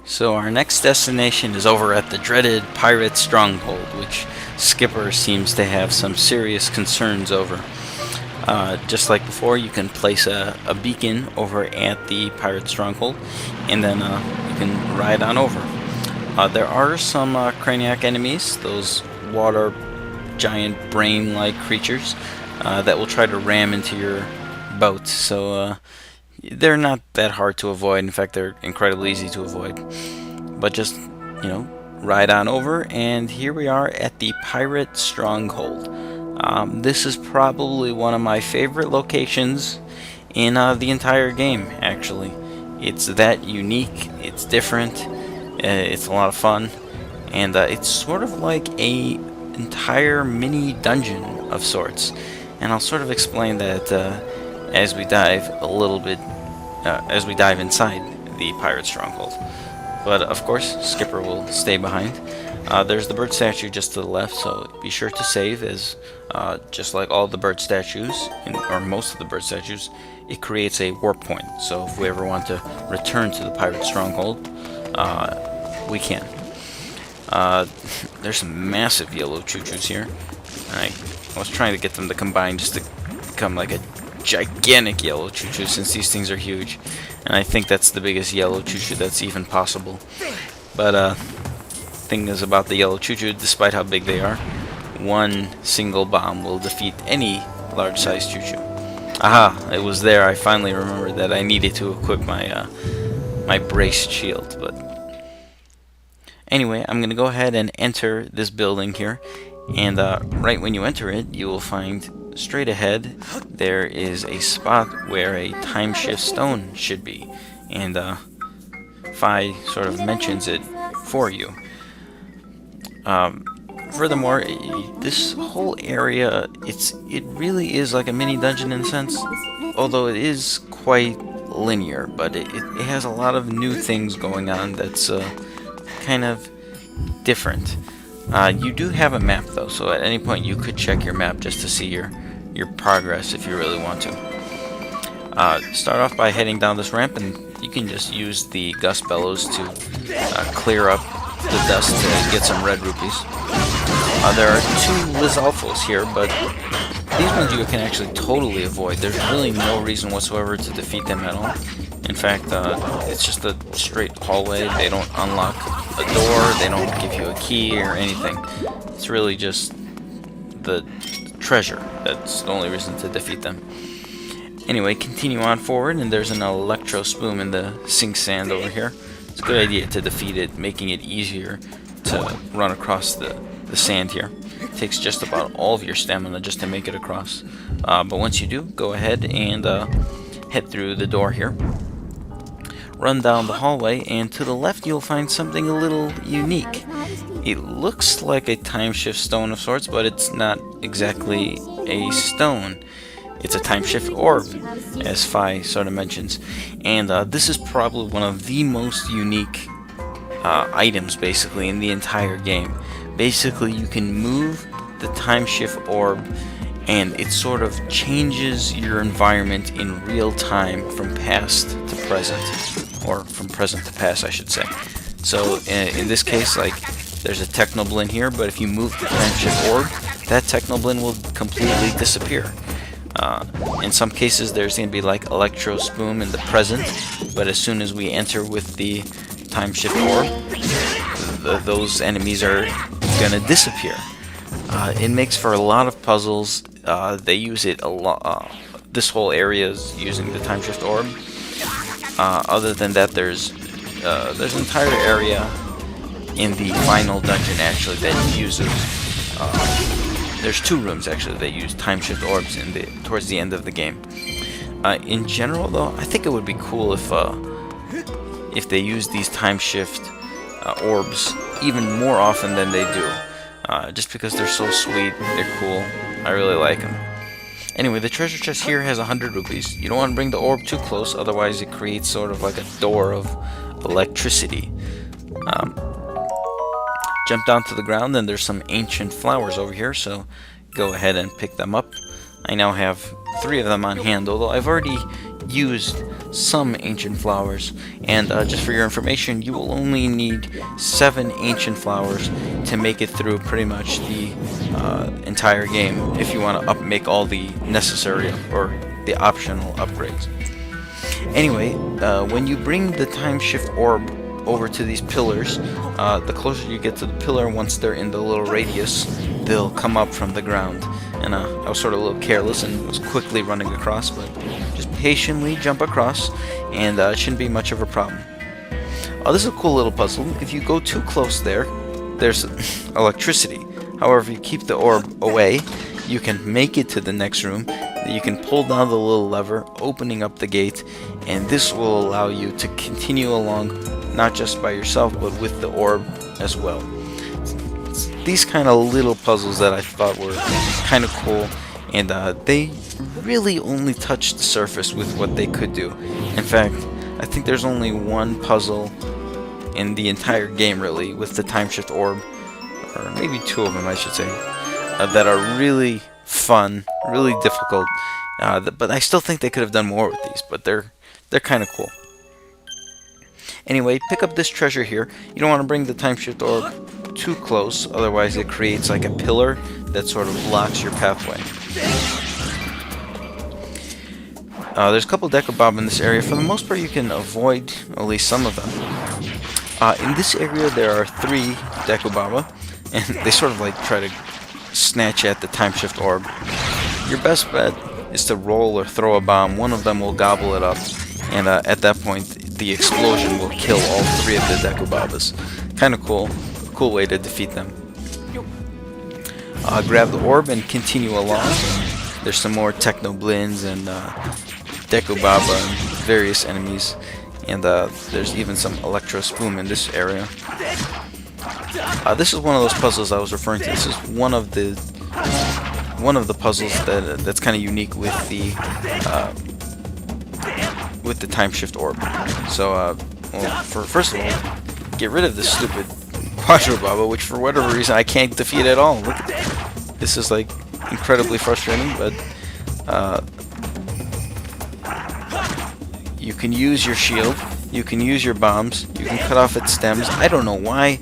So our next destination is over at the dreaded Pirate Stronghold, which Skipper seems to have some serious concerns over. Just like before, you can place a beacon over at the Pirate Stronghold, and then you can ride on over. There are some Craniac enemies, those water giant brain-like creatures that will try to ram into your boat, so they're not that hard to avoid. In fact, they're incredibly easy to avoid. But just, ride on over, and here we are at the Pirate Stronghold. This is probably one of my favorite locations in the entire game, actually. It's that unique, it's different, it's a lot of fun, and it's sort of like a entire mini dungeon of sorts. And I'll sort of explain that as we dive inside the Pirate Stronghold. But of course, Skipper will stay behind. There's the bird statue just to the left, so be sure to save, as just like all the bird statues, or most of the bird statues, it creates a warp point. So if we ever want to return to the Pirate Stronghold, we can. There's some massive yellow choo-choos here. I was trying to get them to combine just to become like a gigantic yellow choo-choo, since these things are huge. And I think that's the biggest yellow choo-choo that's even possible. But thing is about the yellow choo-choo, despite how big they are, one single bomb will defeat any large-sized choo-choo. Aha! It was there. I finally remembered that I needed to equip my my braced shield. But anyway, I'm gonna go ahead and enter this building here, and right when you enter it, you will find straight ahead there is a spot where a time shift stone should be, and Fi sort of mentions it for you. Furthermore, this whole area, it really is like a mini dungeon in a sense, although it is quite linear, but it has a lot of new things going on that's kind of different. You do have a map though, so at any point you could check your map just to see your progress if you really want to. Start off by heading down this ramp, and you can just use the gust bellows to clear up the dust to get some red rupees. There are two Lizalfos here, but these ones you can actually totally avoid. There's really no reason whatsoever to defeat them at all. In fact, it's just a straight hallway. They don't unlock a door, they don't give you a key or anything. It's really just the treasure. That's the only reason to defeat them. Anyway, continue on forward, and there's an electro spoon in the sink sand over here. It's a good idea to defeat it, making it easier to run across the sand here. It takes just about all of your stamina just to make it across. But once you do, go ahead and head through the door here. Run down the hallway, and to the left you'll find something a little unique. It looks like a time shift stone of sorts, but it's not exactly a stone. It's a time shift orb, as Fi sort of mentions. And this is probably one of the most unique items, basically, in the entire game. Basically, you can move the time shift orb, and it sort of changes your environment in real time from past to present. Or from present to past, I should say. So, in this case, like, there's a Technoblin here, but if you move the time shift orb, that Technoblin will completely disappear. In some cases, there's going to be like Electro Spoon in the present, but as soon as we enter with the time shift orb, those enemies are going to disappear. It makes for a lot of puzzles. They use it a lot. This whole area is using the time shift orb. Other than that, there's an entire area in the final dungeon actually that uses. There's two rooms actually that use time shift orbs towards the end of the game. In general, though, I think it would be cool if they use these time shift orbs even more often than they do. Just because they're so sweet, they're cool. I really like them. Anyway, the treasure chest here has 100 rupees. You don't want to bring the orb too close, otherwise it creates sort of like a door of electricity. Jump down to the ground, and there's some ancient flowers over here, so go ahead and pick them up. I now have 3 of them on hand, although I've already used some ancient flowers. And just for your information, you will only need 7 ancient flowers to make it through pretty much the entire game if you want to make all the necessary or the optional upgrades. Anyway, when you bring the time shift orb over to these pillars, the closer you get to the pillar, once they're in the little radius, they'll come up from the ground. And I was sort of a little careless and was quickly running across, but just patiently jump across, and it shouldn't be much of a problem. This is a cool little puzzle. If you go too close there's electricity. However, if you keep the orb away, you can make it to the next room. You can pull down the little lever, opening up the gate, and this will allow you to continue along, not just by yourself, but with the orb as well. It's these kind of little puzzles that I thought were kind of cool, and they really only touched the surface with what they could do. In fact, I think there's only one puzzle in the entire game, really, with the time shift orb, or maybe 2 of them, I should say, that are really fun, really difficult, but I still think they could have done more with these, but they're kind of cool. Anyway, pick up this treasure here. You don't want to bring the time shift orb too close, otherwise it creates like a pillar that sort of blocks your pathway. There's a couple Deku-Bob in this area. For the most part, you can avoid at least some of them. In this area, there are 3 Deku-Bob, and they sort of like try to snatch at the time shift orb. Your best bet is to roll or throw a bomb. One of them will gobble it up, and at that point, the explosion will kill all 3 of the Deku-Babas. Kind of cool. Cool way to defeat them. Grab the orb and continue along. There's some more Techno-Blins and Deku-Baba and various enemies, and there's even some Electro Spoon in this area. This is one of those puzzles I was referring to. This is one of the puzzles that's kind of unique with the time shift orb. So, well, first of all, get rid of this stupid Quadro Baba, which for whatever reason I can't defeat at all. Look at this is like incredibly frustrating, but you can use your shield, you can use your bombs, you can cut off its stems. I don't know why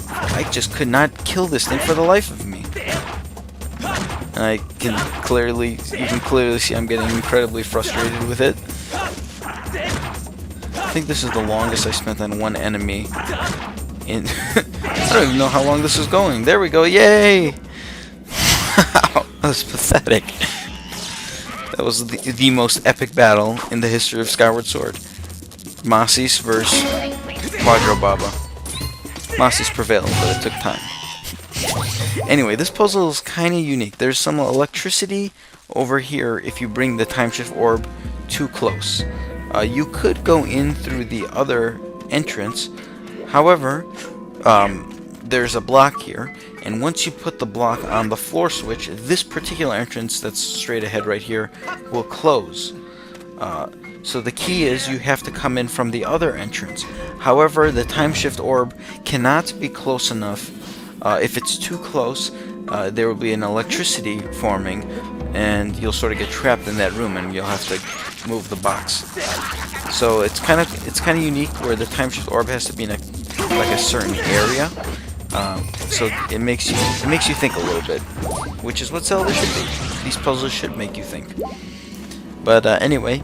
I just could not kill this thing for the life of me. And you can clearly see I'm getting incredibly frustrated with it. I think this is the longest I spent on one enemy in I don't even know how long this is going. There we go, yay! That was pathetic. That was the most epic battle in the history of Skyward Sword. Masis versus Quadro Baba. Masis prevailed, but it took time. Anyway, this puzzle is kind of unique. There's some electricity over here if you bring the time shift orb too close. You could go in through the other entrance. However, there's a block here, and once you put the block on the floor switch, this particular entrance that's straight ahead right here will close. So the key is you have to come in from the other entrance. However, the time shift orb cannot be close enough. If it's too close, there will be an electricity forming, and you'll sort of get trapped in that room, and you'll have to move the box. So it's kind of unique where the time shift orb has to be in a certain area. So it makes you think a little bit, which is what Zelda should be. These puzzles should make you think. But anyway,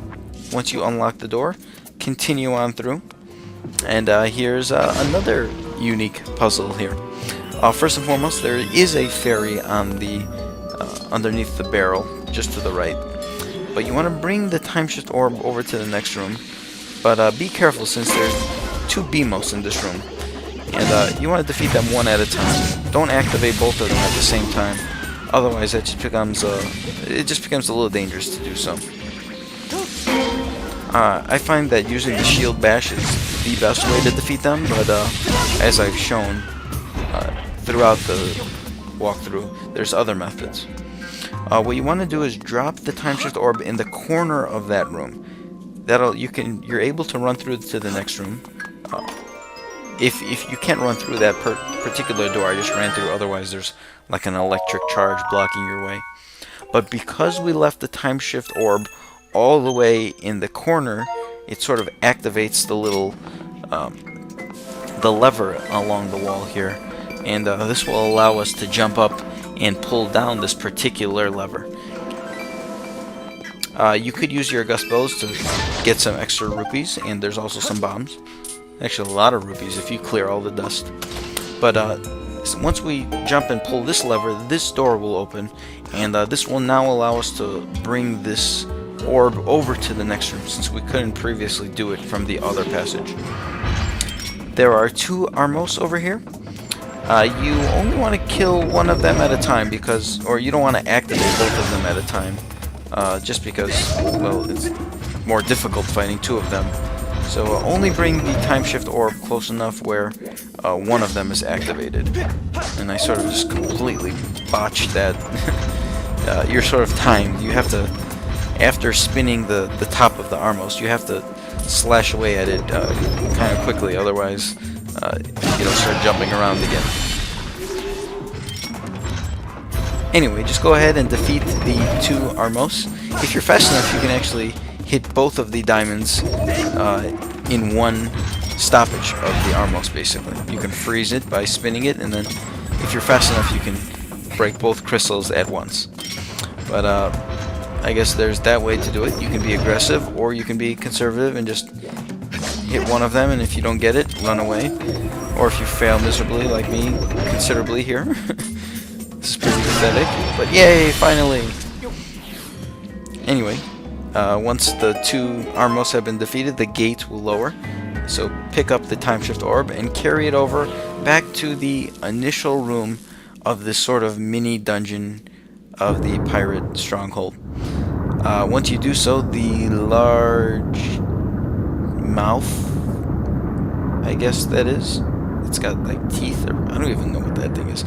once you unlock the door, continue on through, and here's another unique puzzle here. First and foremost, there is a fairy on the underneath the barrel, just to the right. But you want to bring the time shift orb over to the next room. But be careful, since there's 2 Beamos in this room, and you want to defeat them one at a time. Don't activate both of them at the same time. Otherwise, it just becomes a little dangerous to do so. I find that using the shield bash is the best way to defeat them, but as I've shown throughout the walkthrough, there's other methods. What you want to do is drop the time shift orb in the corner of that room. You're able to run through to the next room. If you can't run through that particular door I just ran through, otherwise there's like an electric charge blocking your way. But because we left the time shift orb all the way in the corner, it sort of activates the little the lever along the wall here, and this will allow us to jump up and pull down this particular lever. You could use your gust bows to get some extra rupees, and there's also some bombs. Actually, a lot of rupees if you clear all the dust. But once we jump and pull this lever, this door will open, and this will now allow us to bring this orb over to the next room, since we couldn't previously do it from the other passage. There are 2 Armos over here. You only want to kill one of them at a time, or you don't want to activate both of them at a time, just because, well, it's more difficult fighting 2 of them. So only bring the time shift orb close enough where one of them is activated. And I sort of just completely botched that. You're sort of timed. You have to, after spinning the top of the Armos, you have to slash away at it kind of quickly, otherwise it'll start jumping around again. Anyway, just go ahead and defeat the 2 Armos. If you're fast enough, you can actually hit both of the diamonds in one stoppage of the Armos, basically. You can freeze it by spinning it, and then if you're fast enough, you can break both crystals at once. But I guess there's that way to do it. You can be aggressive, or you can be conservative and just hit one of them, and if you don't get it, run away. Or if you fail miserably, like me, considerably here. This is pretty pathetic, but yay, finally! Anyway, once the 2 Armos have been defeated, the gate will lower. So pick up the time shift orb and carry it over back to the initial room of this sort of mini dungeon of the Pirate Stronghold. Once you do so, the large mouth, I guess that is, it's got like teeth, or I don't even know what that thing is.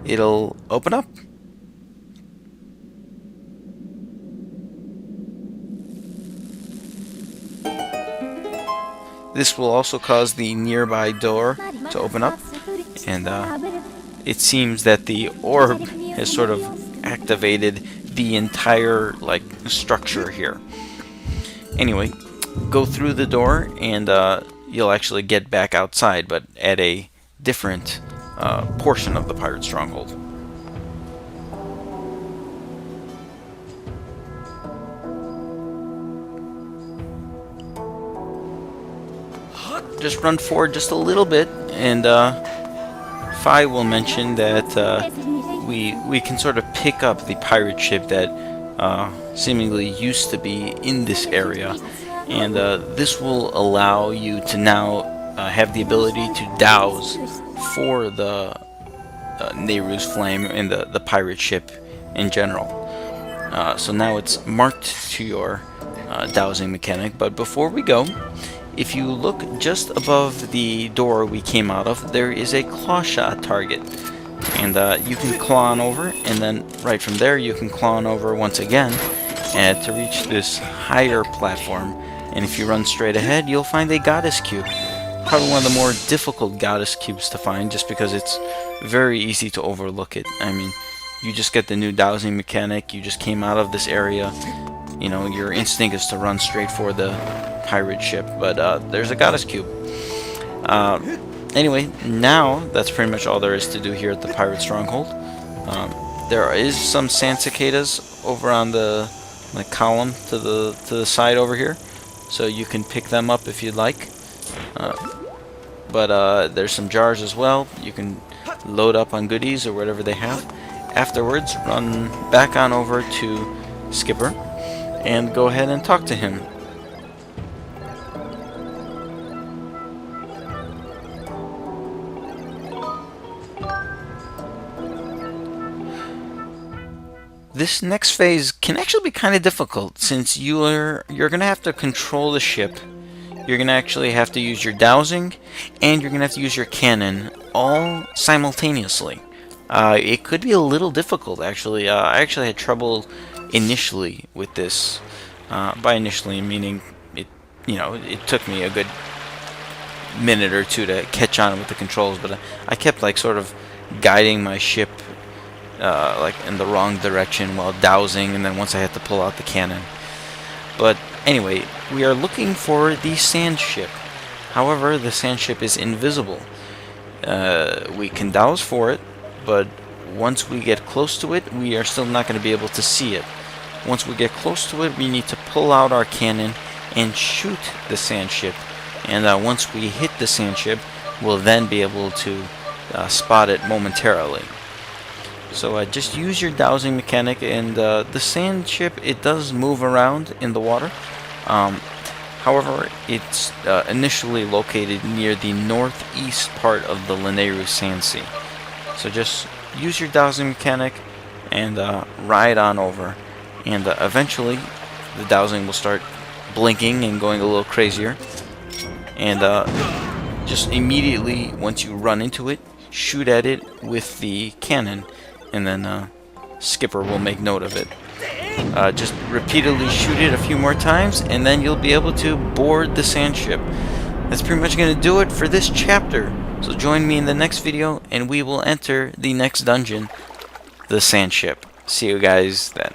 It'll open up. This will also cause the nearby door to open up, and it seems that the orb has sort of activated the entire like structure here. Anyway, go through the door and you'll actually get back outside, but at a different portion of the Pirate Stronghold. Just run forward just a little bit, and Fi will mention that we can sort of pick up the pirate ship that seemingly used to be in this area, and this will allow you to now have the ability to douse for the Nayru's flame and the pirate ship in general. So now it's marked to your dowsing mechanic, but before we go, if you look just above the door we came out of, there is a claw shot target. And you can claw on over, and then right from there you can claw on over once again to reach this higher platform. And if you run straight ahead, you'll find a goddess cube. Probably one of the more difficult goddess cubes to find, just because it's very easy to overlook it. I mean, you just get the new dowsing mechanic, you just came out of this area, you know, your instinct is to run straight for the pirate ship, but there's a goddess cube. Anyway, now that's pretty much all there is to do here at the Pirate Stronghold. There is some sand cicadas over on the column to the side over here, so you can pick them up if you'd like. But there's some jars as well. You can load up on goodies or whatever they have. Afterwards, run back on over to Skipper and go ahead and talk to him. This next phase can actually be kind of difficult, since you're gonna have to control the ship. You're gonna actually have to use your dowsing, and you're gonna have to use your cannon all simultaneously. It could be a little difficult, actually. I actually had trouble initially with this. By initially, meaning it took me a good minute or two to catch on with the controls, but I kept sort of guiding my ship in the wrong direction while dowsing, and then once I had to pull out the cannon. But Anyway, we are looking for the Sandship. However, the Sandship is invisible. We can douse for it, but once we get close to it, we are still not going to be able to see it. Once we get close to it, we need to pull out our cannon and shoot the Sandship. And once we hit the Sandship, we'll then be able to spot it momentarily. So just use your dowsing mechanic, and the Sandship, it does move around in the water. However, it's initially located near the northeast part of the Lanayru Sand Sea. So just use your dowsing mechanic and ride on over. And eventually, the dowsing will start blinking and going a little crazier. And just immediately, once you run into it, shoot at it with the cannon. And then Skipper will make note of it. Just repeatedly shoot it a few more times, and then you'll be able to board the Sandship. That's pretty much going to do it for this chapter. So join me in the next video, and we will enter the next dungeon, the Sandship. See you guys then.